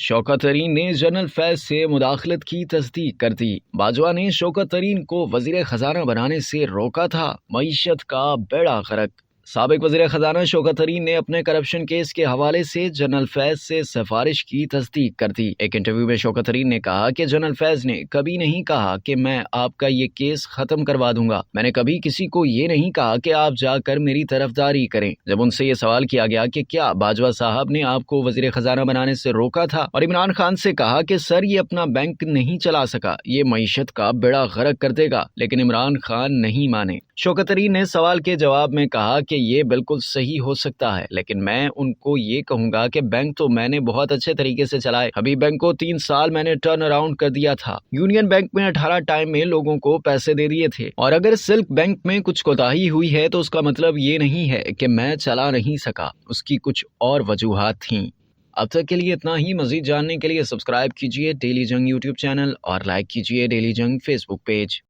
شوکت ترین نے جنرل فیض سے مداخلت کی تصدیق کر دی۔ باجوہ نے شوکت ترین کو وزیر خزانہ بنانے سے روکا تھا، معیشت کا بیڑا غرق۔ سابق وزیر خزانہ شوکت ترین نے اپنے کرپشن کیس کے حوالے سے جنرل فیض سے سفارش کی تصدیق کر دی۔ ایک انٹرویو میں شوکت ترین نے کہا کہ جنرل فیض نے کبھی نہیں کہا کہ میں آپ کا یہ کیس ختم کروا دوں گا۔ میں نے کبھی کسی کو یہ نہیں کہا کہ آپ جا کر میری طرفداری کریں۔ جب ان سے یہ سوال کیا گیا کہ کیا باجوہ صاحب نے آپ کو وزیر خزانہ بنانے سے روکا تھا اور عمران خان سے کہا کہ سر یہ اپنا بینک نہیں چلا سکا، یہ معیشت کا بیڑا غرق کر دے گا، لیکن عمران خان نہیں مانے۔ شوکت ترین نے سوال کے جواب میں کہا کہ یہ بالکل صحیح ہو سکتا ہے، لیکن میں ان کو یہ کہوں گا کہ بینک تو میں نے بہت اچھے طریقے سے چلائے۔ حبیب بینک کو 3 سال میں نے ٹرن اراؤنڈ کر دیا تھا۔ یونین بینک میں 18 ٹائم میں لوگوں کو پیسے دے دیے تھے، اور اگر سلک بینک میں کچھ کوتاہی ہوئی ہے تو اس کا مطلب یہ نہیں ہے کہ میں چلا نہیں سکا، اس کی کچھ اور وجوہات تھیں۔ اب تک کے لیے اتنا ہی۔ مزید جاننے کے لیے سبسکرائب کیجیے ڈیلی جنگ یوٹیوب چینل اور لائک کیجیے ڈیلی جنگ فیس بک پیج۔